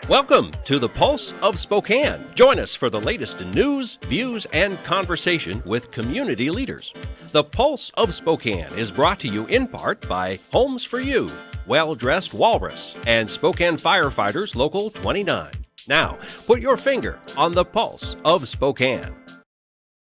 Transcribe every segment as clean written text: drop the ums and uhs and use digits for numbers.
Welcome to the Pulse of Spokane. Join us for the latest in news, views, and conversation with community leaders. The Pulse of Spokane is brought to you in part by Homes for You, Well Dressed Walrus, and Spokane Firefighters Local 29. Now, put your finger on the Pulse of Spokane.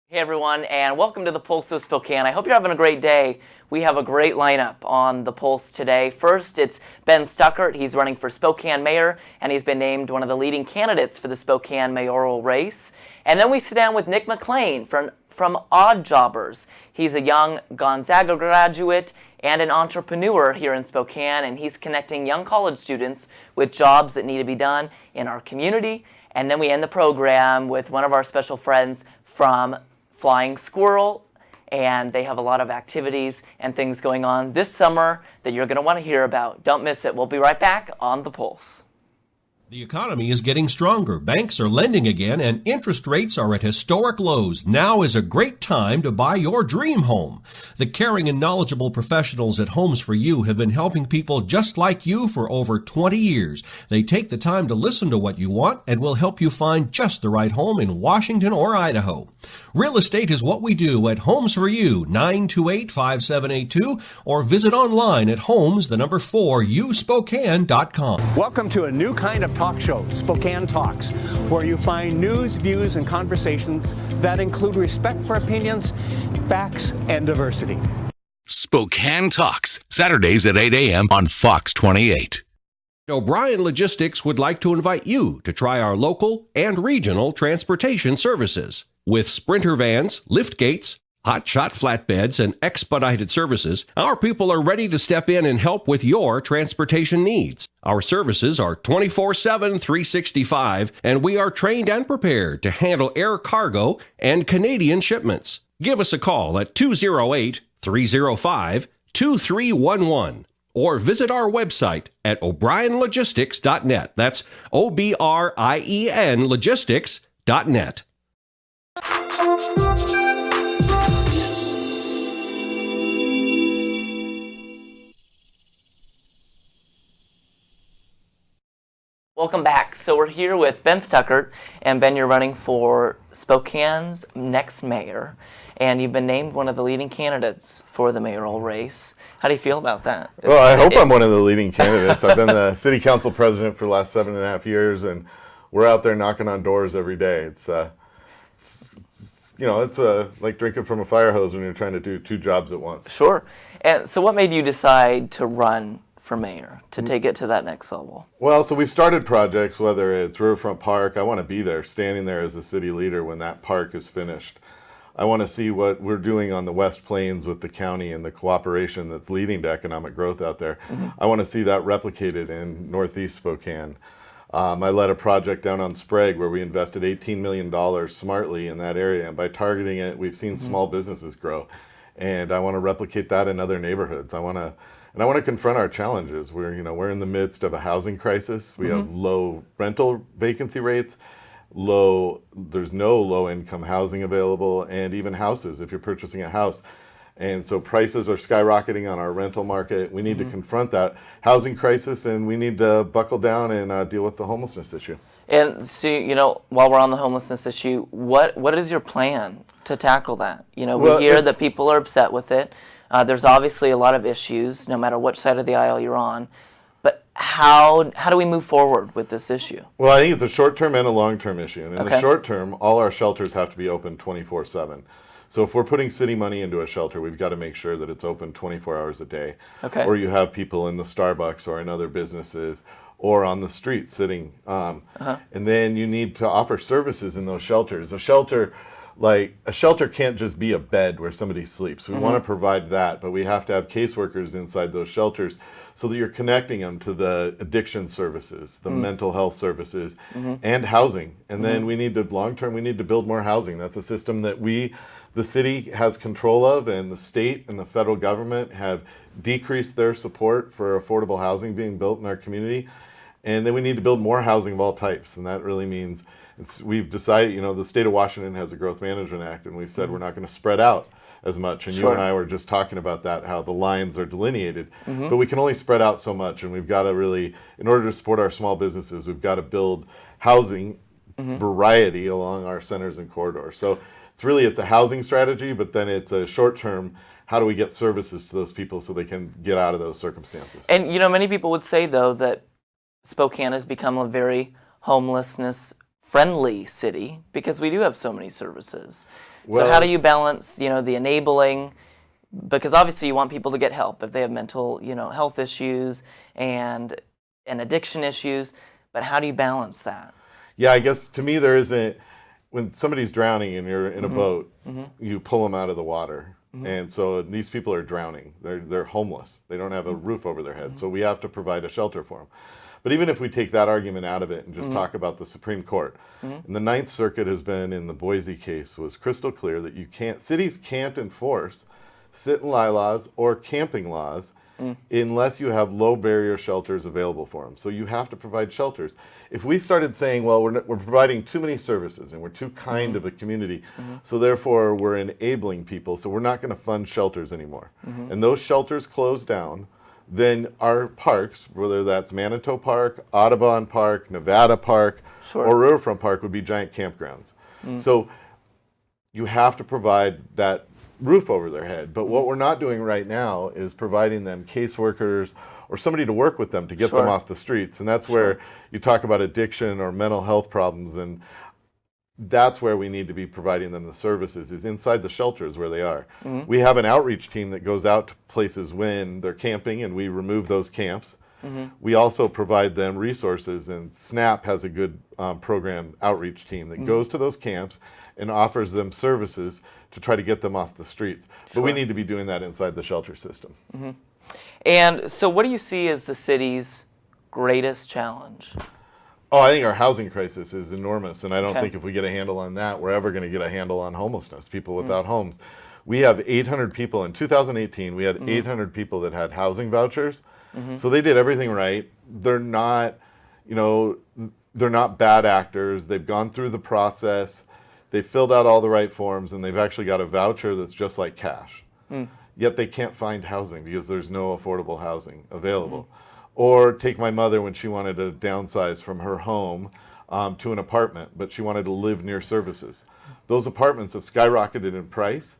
Hey everyone, and welcome to the Pulse of Spokane. I hope you're having a great day. We have a great lineup on the Pulse today. First, it's Ben Stuckart. He's running for Spokane Mayor, and he's been named one of the leading candidates for the Spokane mayoral race. And then we sit down with McLain from OddJobbers. He's a young Gonzaga graduate and an entrepreneur here in Spokane, and he's connecting young college students with jobs that need to be done in our community. And then we end the program with one of our special friends from Flying Squirrel, and they have a lot of activities and things going on this summer that you're going to want to hear about. Don't miss it. We'll be right back on The Pulse. The economy is getting stronger. Banks are lending again, and interest rates are at historic lows. Now is a great time to buy your dream home. The caring and knowledgeable professionals at Homes for You have been helping people just like you for over 20 years. They take the time to listen to what you want and will help you find just the right home in Washington or Idaho. Real estate is what we do at Homes for You, 928-5782, or visit online at homes4uspokane.com. Welcome to a new kind of talk show, Spokane Talks, where you find news, views, and conversations that include respect for opinions, facts, and diversity. Spokane Talks, Saturdays at 8 a.m. on Fox 28. O'Brien Logistics would like to invite you to try our local and regional transportation services. With Sprinter vans, lift gates, hot-shot flatbeds, and expedited services, our people are ready to step in and help with your transportation needs. Our services are 24/7, 365, and we are trained and prepared to handle air cargo and Canadian shipments. Give us a call at 208-305-2311 or visit our website at o'brienlogistics.net. That's OBRIEN logistics.net. Welcome back. So we're here with Ben Stuckart, and Ben, you're running for Spokane's next mayor, and you've been named one of the leading candidates for the mayoral race. How do you feel about that? Well, I hope I'm one of the leading candidates. I've been the city council president for the last 7.5 years, and we're out there knocking on doors every day. It's like drinking from a fire hose when you're trying to do two jobs at once. Sure. And so what made you decide to run for mayor, to take it to that next level? Well, so we've started projects, whether it's Riverfront Park. I want to be there, standing there as a city leader when that park is finished. I want to see what we're doing on the West Plains with the county and the cooperation that's leading to economic growth out there. Mm-hmm. I want to see that replicated in Northeast Spokane. I led a project down on Sprague where we invested $18 million smartly in that area, and by targeting it, we've seen small businesses grow. And I want to replicate that in other neighborhoods. I want to confront our challenges. We're in the midst of a housing crisis. We have low rental vacancy rates. There's no low-income housing available, and even houses if you're purchasing a house. And so prices are skyrocketing on our rental market. We need to confront that housing crisis, and we need to buckle down and deal with the homelessness issue. And so, while we're on the homelessness issue, what is your plan to tackle that? We hear that people are upset with it. There's obviously a lot of issues, no matter which side of the aisle you're on. But how do we move forward with this issue? Well, I think it's a short-term and a long-term issue. And in the short term, all our shelters have to be open 24/7. So if we're putting city money into a shelter, we've got to make sure that it's open 24 hours a day. Okay. Or you have people in the Starbucks or in other businesses or on the street sitting. And then you need to offer services in those shelters. A shelter can't just be a bed where somebody sleeps. We want to provide that, but we have to have caseworkers inside those shelters so that you're connecting them to the addiction services, the mental health services, and housing. And then we need to build more housing. That's a system that the city has control of, and the state and the federal government have decreased their support for affordable housing being built in our community. And then we need to build more housing of all types, and that really means we've decided, the state of Washington has a Growth Management Act, and we've said we're not going to spread out as much. And Sure. you and I were just talking about that, how the lines are delineated, but we can only spread out so much. And we've got to really, in order to support our small businesses, we've got to build housing variety along our centers and corridors. So it's a housing strategy, but then it's a short term, how do we get services to those people so they can get out of those circumstances? And many people would say though that Spokane has become a very homelessness friendly city because we do have so many services. So how do you balance, the enabling, because obviously you want people to get help if they have mental, health issues and addiction issues, but how do you balance that? Yeah, I guess to me there isn't, when somebody's drowning and you're in a boat, you pull them out of the water. And so these people are drowning. They're homeless. They don't have a roof over their head. So we have to provide a shelter for them. But even if we take that argument out of it and just talk about the Supreme Court, and the Ninth Circuit has been, in the Boise case, was crystal clear that cities can't enforce sit-and-lie laws or camping laws unless you have low barrier shelters available for them. So you have to provide shelters. If we started saying, well, we're providing too many services and we're too kind of a community, so therefore we're enabling people, so we're not going to fund shelters anymore. And those shelters close down, then our parks, whether that's Manitou Park, Audubon Park, Nevada Park, or Riverfront Park, would be giant campgrounds. So you have to provide that roof over their head. But what we're not doing right now is providing them caseworkers or somebody to work with them to get them off the streets. And that's where you talk about addiction or mental health problems, and that's where we need to be providing them the services, is inside the shelters where they are. We have an outreach team that goes out to places when they're camping, and we remove those camps. We also provide them resources, and SNAP has a good program outreach team that goes to those camps and offers them services to try to get them off the streets. But we need to be doing that inside the shelter system. And so what do you see as the city's greatest challenge? Oh, I think our housing crisis is enormous, and I don't think if we get a handle on that, we're ever going to get a handle on homelessness, people without homes. We have 800 people. In 2018, we had 800 people that had housing vouchers. So they did everything right. They're not, they're not bad actors. They've gone through the process. They've filled out all the right forms, and they've actually got a voucher that's just like cash. Yet they can't find housing because there's no affordable housing available. Or take my mother when she wanted to downsize from her home to an apartment, but she wanted to live near services. Those apartments have skyrocketed in price,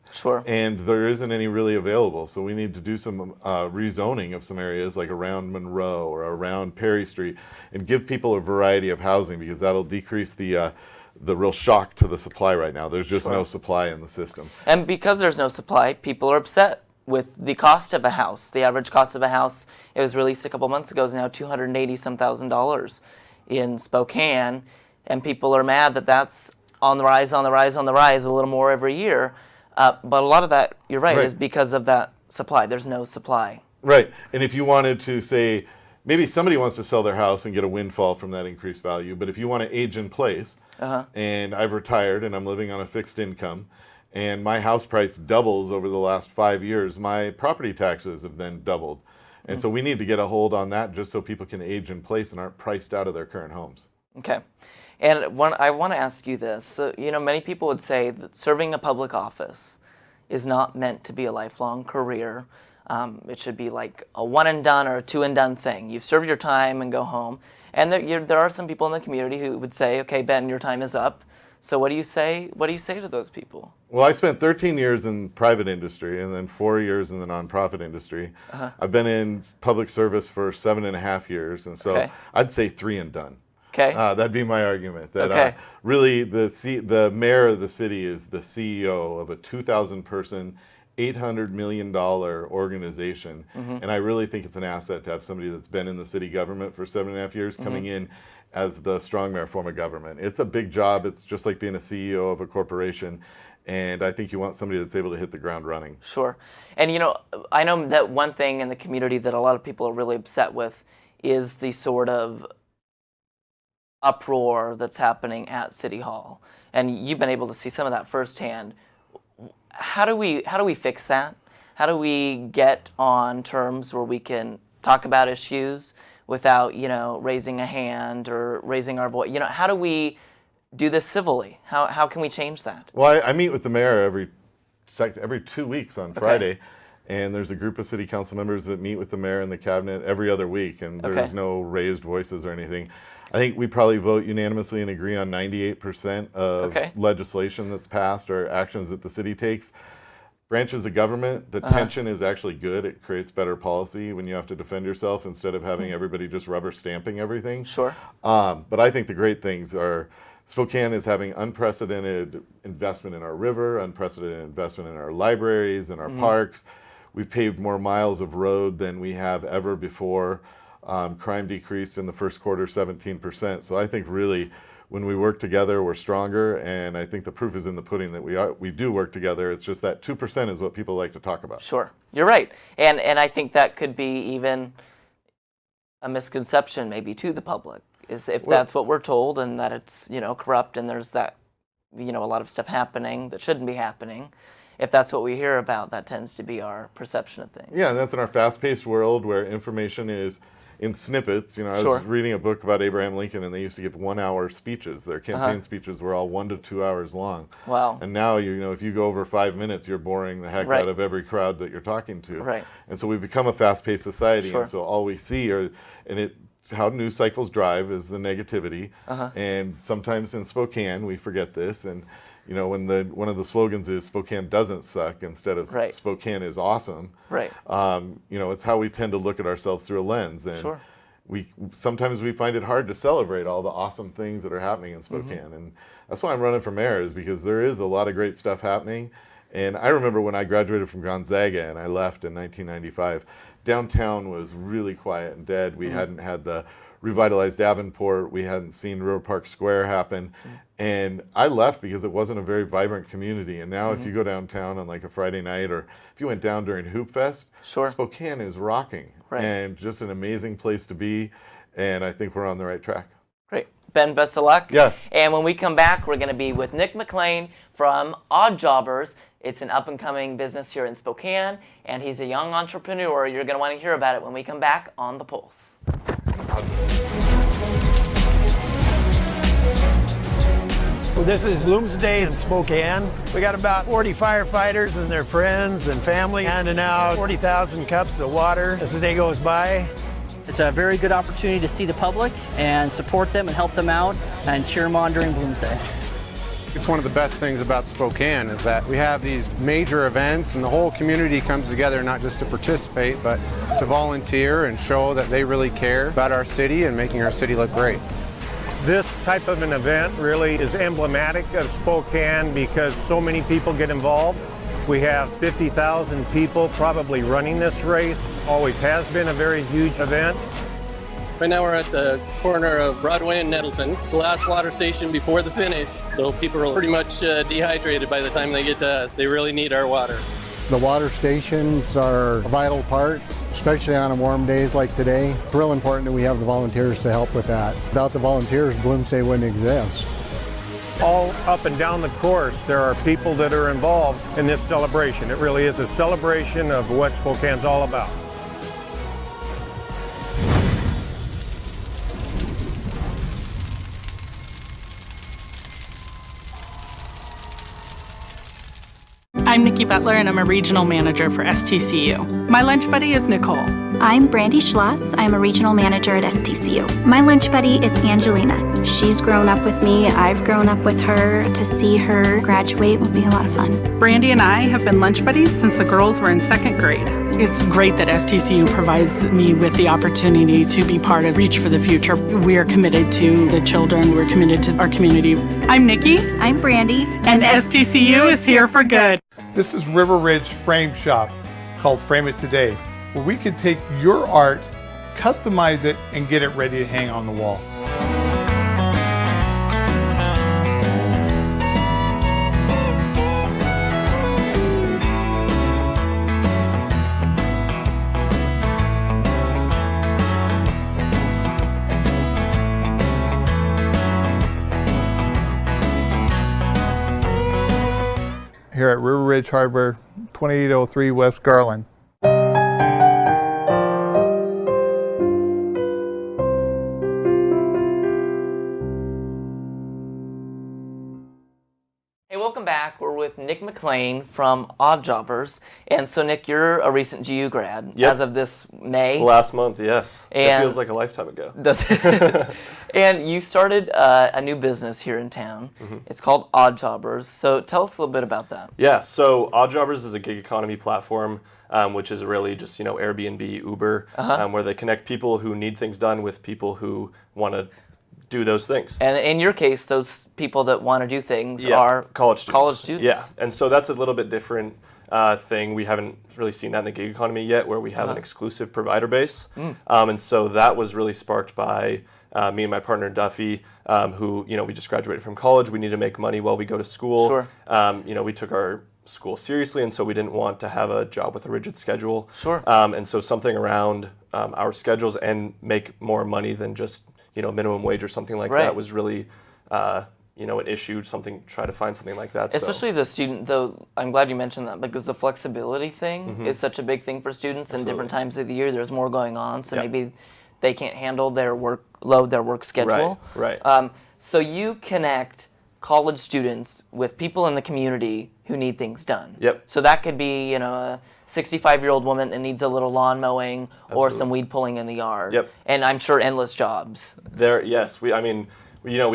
and there isn't any really available. So we need to do some rezoning of some areas like around Monroe or around Perry Street and give people a variety of housing, because that'll decrease the real shock to the supply right now. There's just no supply in the system. And because there's no supply, people are upset with the cost of a house. The average cost of a house, it was released a couple months ago, is now $280,000 in Spokane, and people are mad that that's on the rise, a little more every year. But a lot of that, you're right, is because of that supply. There's no supply. Right. And if you wanted to say, maybe somebody wants to sell their house and get a windfall from that increased value, but if you want to age in place, and I've retired and I'm living on a fixed income, and my house price doubles over the last 5 years, my property taxes have then doubled. And so we need to get a hold on that just so people can age in place and aren't priced out of their current homes. Okay. And I want to ask you this. So, many people would say that serving a public office is not meant to be a lifelong career. It should be like a one and done or a two and done thing. You've served your time and go home. And there are some people in the community who would say, okay, Ben, your time is up. So what do you say? What do you say to those people? Well, I spent 13 years in private industry and then 4 years in the nonprofit industry. I've been in public service for 7.5 years, and so I'd say 3 and done. Okay. That'd be my argument. That really the mayor of the city is the CEO of a 2,000-person, $800 million organization, and I really think it's an asset to have somebody that's been in the city government for 7.5 years coming in as the strong mayor form of government. It's a big job. It's just like being a CEO of a corporation, and I think you want somebody that's able to hit the ground running. Sure. And I know that one thing in the community that a lot of people are really upset with is the sort of uproar that's happening at City Hall. And you've been able to see some of that firsthand. How do we fix that? How do we get on terms where we can talk about issues without, raising a hand or raising our voice? How do we do this civilly? How can we change that? Well, I meet with the mayor every 2 weeks on Friday. And there's a group of city council members that meet with the mayor and the cabinet every other week, and there's no raised voices or anything. I think we probably vote unanimously and agree on 98% of legislation that's passed or actions that the city takes. Branches of government, the tension is actually good. It creates better policy when you have to defend yourself instead of having everybody just rubber stamping everything. Sure. But I think the great things are Spokane is having unprecedented investment in our river, unprecedented investment in our libraries and our parks. We've paved more miles of road than we have ever before. Crime decreased in the first quarter 17%. So I think really when we work together, we're stronger. And I think the proof is in the pudding that we do work together. It's just that 2% is what people like to talk about. Sure, you're right. And I think that could be even a misconception maybe to the public, is if that's what we're told and that it's, corrupt and there's that, a lot of stuff happening that shouldn't be happening. If that's what we hear about, that tends to be our perception of things. Yeah, and that's in our fast-paced world where information is in snippets. I was reading a book about Abraham Lincoln, and they used to give 1-hour speeches. Their campaign speeches were all 1 to 2 hours long. Wow. And now, if you go over 5 minutes, you're boring the heck out of every crowd that you're talking to. Right. And so we've become a fast-paced society, and so all we see how news cycles drive is the negativity. And sometimes in Spokane, we forget this, and when one of the slogans is Spokane doesn't suck instead of Spokane is awesome. Right. It's how we tend to look at ourselves through a lens, and sometimes we find it hard to celebrate all the awesome things that are happening in Spokane, and that's why I'm running for mayor, is because there is a lot of great stuff happening. And I remember when I graduated from Gonzaga and I left in 1995, downtown was really quiet and dead. We hadn't had the revitalized Davenport. We hadn't seen River Park Square happen. And I left because it wasn't a very vibrant community. And now if you go downtown on like a Friday night, or if you went down during Hoop Fest, Spokane is rocking. And just an amazing place to be. And I think we're on the right track. Great. Ben, best of luck. Yeah. And when we come back, we're going to be with Nick McLain from OddJobbers. It's an up-and-coming business here in Spokane, and he's a young entrepreneur. You're going to want to hear about it when we come back on The Pulse. Well, this is Looms Day in Spokane. We got about 40 firefighters and their friends and family handing out 40,000 cups of water as the day goes by. It's a very good opportunity to see the public and support them and help them out and cheer them on during Bloomsday. It's one of the best things about Spokane is that we have these major events and the whole community comes together not just to participate, but to volunteer and show that they really care about our city and making our city look great. This type of an event really is emblematic of Spokane because so many people get involved. We have 50,000 people probably running this race. Always has been a very huge event. Right now we're at the corner of Broadway and Nettleton. It's the last water station before the finish, so people are pretty much dehydrated by the time they get to us. They really need our water. The water stations are a vital part, especially on warm days like today. It's real important that we have the volunteers to help with that. Without the volunteers, Bloomsday wouldn't exist. All up and down the course, there are people that are involved in this celebration. It really is a celebration of what Spokane's all about. I'm Nikki Butler, and I'm a regional manager for STCU. My lunch buddy is Nicole. I'm Brandy Schloss. I'm a regional manager at STCU. My lunch buddy is Angelina. She's grown up with me. I've grown up with her. To see her graduate will be a lot of fun. Brandy and I have been lunch buddies since the girls were in 2nd grade. It's great that STCU provides me with the opportunity to be part of Reach for the Future. We are committed to the children. We're committed to our community. I'm Nikki. I'm Brandy. And STCU is here for good. This is River Ridge Frame Shop, called Frame It Today, where we can take your art, customize it, and get it ready to hang on the wall. Here at River Ridge Hardware, 2803 West Garland. Hey, welcome back. We're with Nick McLain from OddJobbers. And so, Nick, you're a recent GU grad as of this May. Last month, yes. And it feels like a lifetime ago. And you started a new business here in town. It's called OddJobbers. So tell us a little bit about that. Yeah, so OddJobbers is a gig economy platform, which is really just, Airbnb, Uber, where they connect people who need things done with people who want to do those things. And in your case, those people that want to do things are college students. Yeah, Yes. and so that's a little bit different thing. We haven't really seen that in the gig economy yet, where we have an exclusive provider base. And so that was really sparked by me and my partner Duffy, who, we just graduated from college. We need to make money while we go to school. Sure. We took our school seriously, and so we didn't want to have a job with a rigid schedule. Sure. And so something around our schedules and make more money than just minimum wage or something like that was really an issue. Try to find something like that. Especially as a student, though, I'm glad you mentioned that, because the flexibility thing is such a big thing for students. And different times of the year, there's more going on, so maybe they can't handle their work schedule. Right. So you connect college students with people in the community who need things done. Yep. So that could be, a 65-year-old woman that needs a little lawn mowing or some weed pulling in the yard. Yep. And I'm sure endless jobs. Yes. We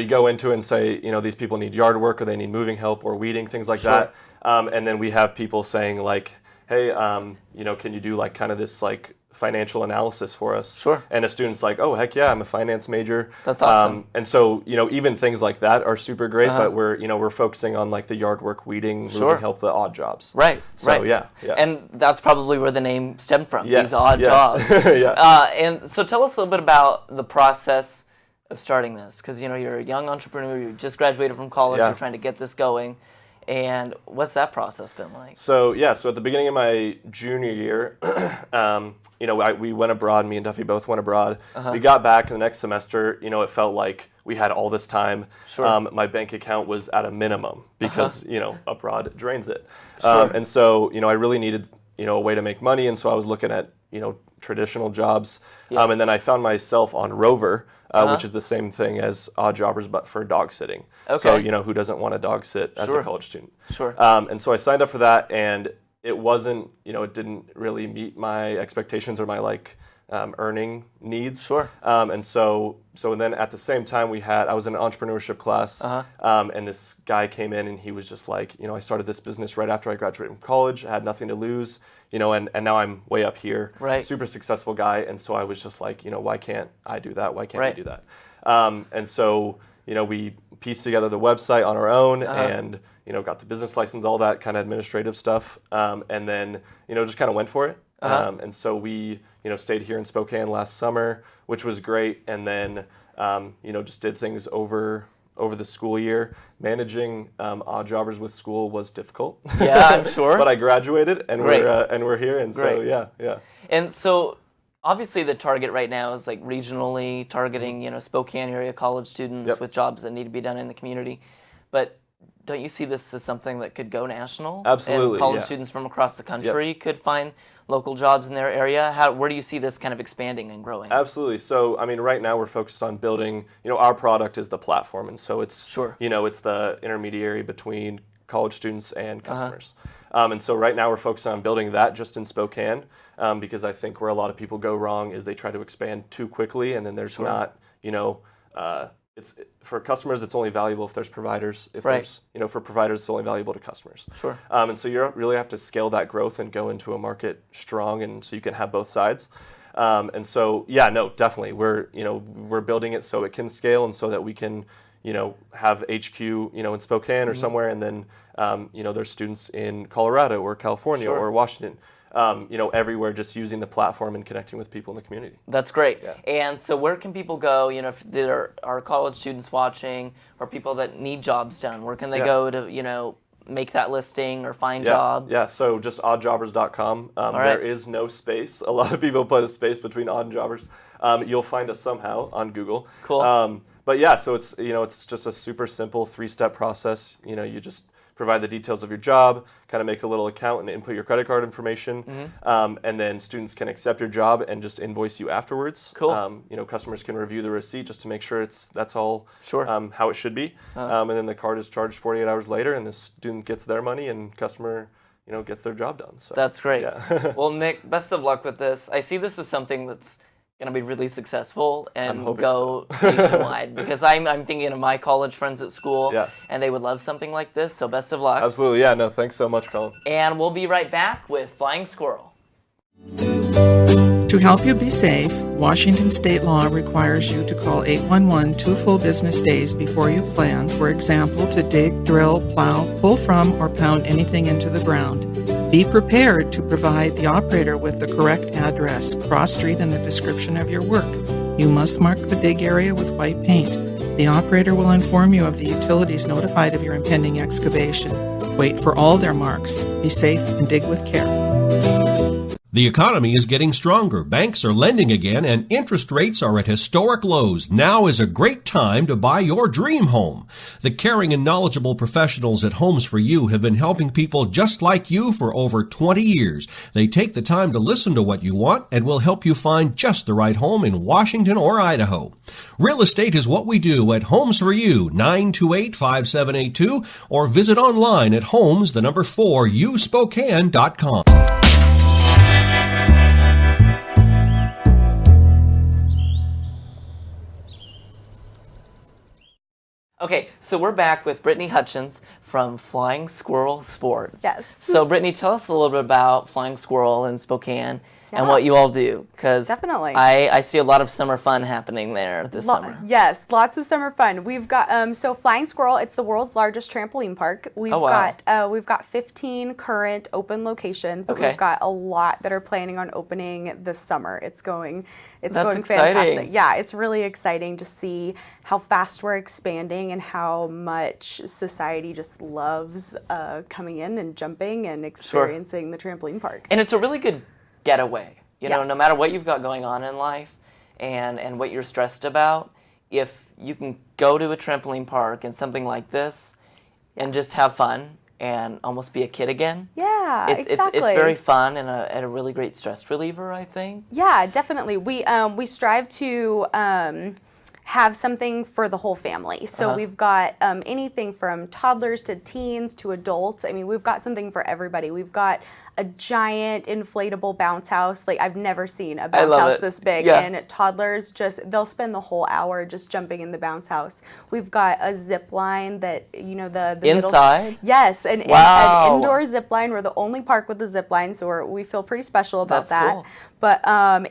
go into it and say, these people need yard work or they need moving help or weeding, things like that. And then we have people saying like, hey, can you do like kind of this like financial analysis for us? Sure. And a student's like, oh, heck yeah, I'm a finance major. That's awesome. And so, even things like that are super great, but we're focusing on like the yard work, weeding, moving help, the odd jobs. Right. So, yeah. Yeah. And that's probably where the name stemmed from, Yes, these odd yes. jobs. Yeah. And so tell us a little bit about the process of starting this, because you're a young entrepreneur, you just graduated from college, you're trying to get this going. And what's that process been like? So at the beginning of my junior year, we went abroad. Me and Duffy both went abroad. We got back in the next semester. It felt like we had all this time. Sure. My bank account was at a minimum because abroad drains it. Sure. And so I really needed a way to make money. And so I was looking at traditional jobs. And then I found myself on Rover. Which is the same thing as OddJobbers, but for dog sitting. Okay. So, who doesn't want to dog sit as a college student? Sure. And so I signed up for that, and it wasn't, it didn't really meet my expectations or my earning needs. Sure. And so then at the same time I was in an entrepreneurship class, and this guy came in and he was just like, I started this business right after I graduated from college. I had nothing to lose, and now I'm way up here. Right. Super successful guy. And so I was just like, why can't I do that? Why can't I do that? And so, we pieced together the website on our own and, got the business license, all that kind of administrative stuff. And then, just kind of went for it. And so we, stayed here in Spokane last summer, which was great. And then, just did things over the school year. Managing OddJobbers with school was difficult. Yeah, I'm sure. But I graduated, and we're here, and Great. so yeah. And so obviously the target right now is like regionally targeting, Spokane area college students with jobs that need to be done in the community. But don't you see this as something that could go national? Absolutely. And college students from across the country could find local jobs in their area? Where do you see this kind of expanding and growing? Absolutely. So, right now we're focused on building, our product is the platform. And so it's, it's the intermediary between college students and customers. And so right now we're focused on building that just in Spokane, because I think where a lot of people go wrong is they try to expand too quickly, and then there's not, it's for customers, it's only valuable if there's providers. If there's, for providers, it's only valuable to customers. Sure. And so you really have to scale that growth and go into a market strong, and so you can have both sides. And so, definitely, we're building it so it can scale, and so that we can, have HQ, in Spokane or somewhere, and then, there's students in Colorado or California or Washington. Everywhere, just using the platform and connecting with people in the community. That's great. Yeah. And so where can people go, if there are college students watching or people that need jobs done? Where can they go to, make that listing or find jobs? Yeah, so just oddjobbers.com. There is no space. A lot of people put a space between Odd and Jobbers. You'll find us somehow on Google. Cool. But yeah, so it's, it's just a super simple 3-step process. You just provide the details of your job, kind of make a little account and input your credit card information, and then students can accept your job and just invoice you afterwards. Cool. You know, customers can review the receipt just to make sure that's all Sure. How it should be, and then the card is charged 48 hours later, and the student gets their money, and customer, you know, gets their job done. So that's great. Yeah. Well, Nick, best of luck with this. I see this as something that's going to be really successful and go nationwide, because I'm thinking of my college friends at school, and they would love something like this. So best of luck. Absolutely. Yeah. No. Thanks so much, Collin. And we'll be right back with Flying Squirrel. To help you be safe, Washington state law requires you to call 811 2 full business days before you plan, for example, to dig, drill, plow, pull from, or pound anything into the ground. Be prepared to provide the operator with the correct address, cross street, and the description of your work. You must mark the dig area with white paint. The operator will inform you of the utilities notified of your impending excavation. Wait for all their marks. Be safe and dig with care. The economy is getting stronger. Banks are lending again, and interest rates are at historic lows. Now is a great time to buy your dream home. The caring and knowledgeable professionals at Homes for You have been helping people just like you for over 20 years. They take the time to listen to what you want and will help you find just the right home in Washington or Idaho. Real estate is what we do at Homes for You, 928-5782, or visit online at homes4uspokane.com. Okay, so we're back with Brittany Hutchins from Flying Squirrel Sports. Yes. So Brittany, tell us a little bit about Flying Squirrel in Spokane and what you all do, because definitely I see a lot of summer fun happening there this summer. Yes, lots of summer fun. We've got so Flying Squirrel. It's the world's largest trampoline park. We've got 15 current open locations, but we've got a lot that are planning on opening this summer. It's going fantastic. Yeah, it's really exciting to see how fast we're expanding and how much society just loves coming in and jumping and experiencing the trampoline park. And it's a really good getaway. You know, no matter what you've got going on in life and what you're stressed about, if you can go to a trampoline park and something like this and just have fun and almost be a kid again. Yeah, it's very fun and a really great stress reliever, I think. Yeah, definitely. We strive to have something for the whole family. So we've got anything from toddlers to teens to adults. I mean, we've got something for everybody. We've got a giant inflatable bounce house. Like, I've never seen a bounce house this big. Yeah. And toddlers they'll spend the whole hour just jumping in the bounce house. We've got a zip line that, you know, the inside? Yes, an indoor zip line. We're the only park with a zip line, so we feel pretty special about that. Cool. But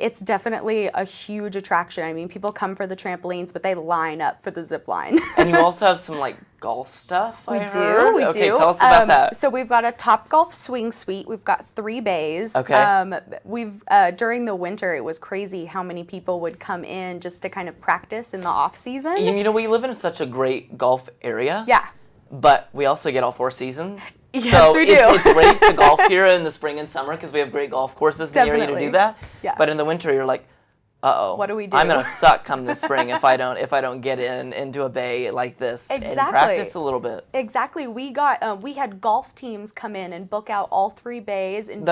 it's definitely a huge attraction. I mean, people come for the trampolines, but they line up for the zip line. And you also have some like golf stuff, We I do. heard. Okay, tell us about that. So we've got a Topgolf swing suite. We've got 3 bays. Okay. We've during the winter, it was crazy how many people would come in just to kind of practice in the off season. You know, we live in such a great golf area. Yeah. But we also get all 4 seasons. Yes, so we do. It's great to golf here in the spring and summer because we have great golf courses near you to do that. Yeah. But in the winter, you're like, uh-oh. What do we do? I'm gonna suck come the spring if I don't get into a bay like this and practice a little bit. Exactly. We had golf teams come in and book out all 3 bays and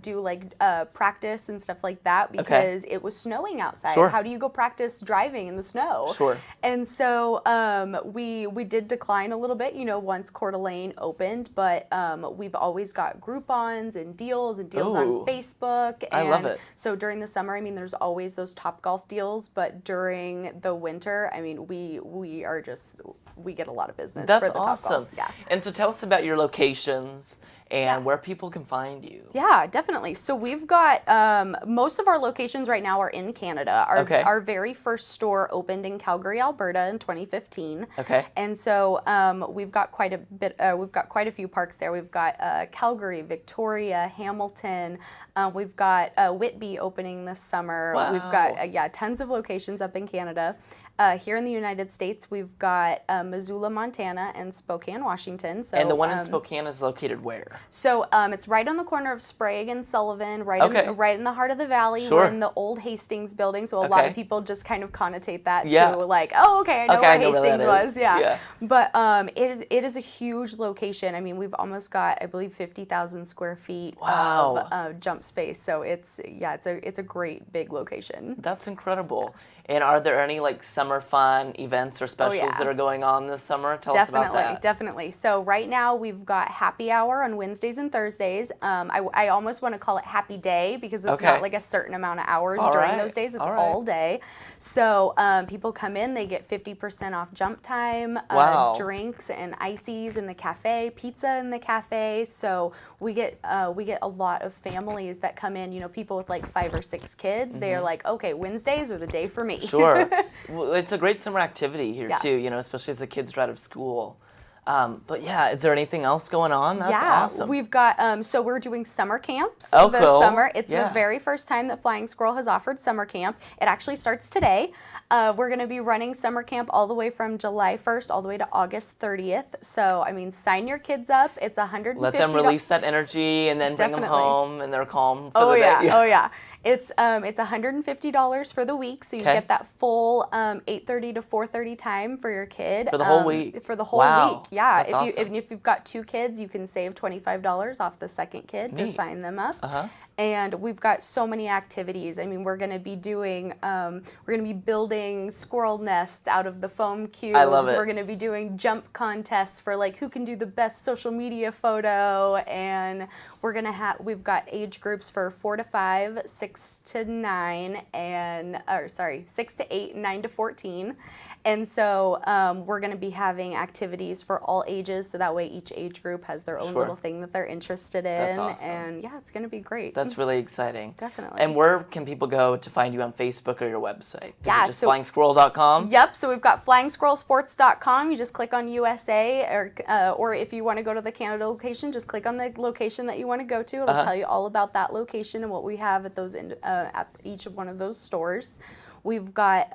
do like practice and stuff like that because it was snowing outside. Sure. How do you go practice driving in the snow? Sure. And so we did decline a little bit, you know, once Coeur d'Alene opened, but we've always got Groupons and deals on Facebook. And I love it. So during the summer, I mean, there's always those Topgolf deals, but during the winter, I mean, we get a lot of business. That's for the awesome. Topgolf. Yeah. And so tell us about your locations and where people can find you. Yeah, definitely. So we've got most of our locations right now are in Canada. Our very first store opened in Calgary, Alberta in 2015. Okay. And so we've got quite a few parks there. We've got Calgary, Victoria, Hamilton. We've got Whitby opening this summer. Wow. We've got tons of locations up in Canada. Here in the United States, we've got Missoula, Montana, and Spokane, Washington. So, and the one in Spokane is located where? So it's right on the corner of Sprague and Sullivan, right in the heart of the valley. Sure. We're in the old Hastings building, so a lot of people just kind of connotate that Yeah. to like, oh, okay, I know where Hastings was. Yeah. Yeah. But it is a huge location. I mean, we've almost got, I believe, 50,000 square feet of jump space. So it's a great big location. That's incredible. And are there any like summer fun events or specials that are going on this summer? Tell us about that. Definitely. So right now we've got happy hour on Wednesdays and Thursdays. I almost want to call it happy day because it's not like a certain amount of hours during those days. It's all day. So people come in, they get 50% off jump time, drinks and ices in the cafe, pizza in the cafe. So we get a lot of families that come in, you know, people with like 5 or 6 kids. They are like, okay, Wednesdays are the day for me. Sure. Well, it's a great summer activity here too, you know, especially as the kids are out of school. But yeah, is there anything else going on? That's awesome. We've got, so we're doing summer camps this summer. It's the very first time that Flying Squirrel has offered summer camp. It actually starts today. We're going to be running summer camp all the way from July 1st all the way to August 30th. So, I mean, sign your kids up. It's $150. Let them release that energy and then bring them home and they're calm for the day. Oh, yeah. It's $150 for the week, so you get that full 8:30 to 4:30 time for your kid. For the whole week? For the whole week, yeah. That's awesome. If you've got 2 kids, you can save $25 off the second kid to sign them up. And we've got so many activities. I mean, we're going to be doing, building squirrel nests out of the foam cubes. I love it. We're going to be doing jump contests for like who can do the best social media photo. And we've got age groups for 4 to 5, 6 to 9, 6 to 8, 9 to 14. And so we're going to be having activities for all ages, so that way each age group has their own little thing that they're interested in. That's awesome. And yeah, it's going to be great. That's really exciting. Definitely. And where can people go to find you on Facebook or your website? Is it just so flyingsquirrel.com? Yep, so we've got flyingsquirrelsports.com. You just click on USA, or if you want to go to the Canada location, just click on the location that you want to go to. It'll tell you all about that location and what we have at those at each of one of those stores. We've got,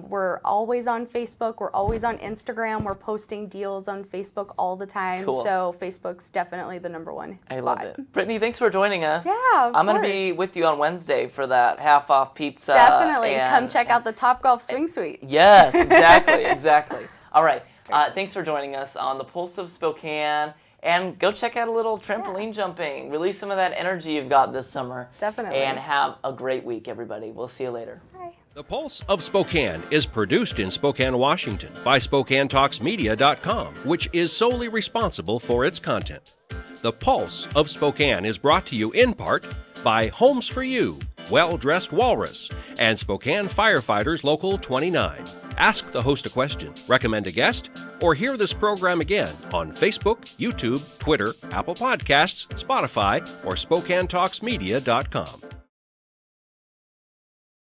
we're always on Facebook, we're always on Instagram, we're posting deals on Facebook all the time. Cool. So Facebook's definitely the #1 spot. I love it. Brittany, thanks for joining us. Yeah, of I'm going to course. be with you on Wednesday for that half-off pizza. Definitely. Come check out the Topgolf Swing Suite. Yes, exactly, exactly. All right, thanks for joining us on the Pulse of Spokane. And go check out a little trampoline jumping. Release some of that energy you've got this summer. Definitely. And have a great week, everybody. We'll see you later. Bye. The Pulse of Spokane is produced in Spokane, Washington by SpokaneTalksMedia.com, which is solely responsible for its content. The Pulse of Spokane is brought to you in part by Homes for You, Well-Dressed Walrus, and Spokane Firefighters Local 29. Ask the host a question, recommend a guest, or hear this program again on Facebook, YouTube, Twitter, Apple Podcasts, Spotify, or SpokaneTalksMedia.com.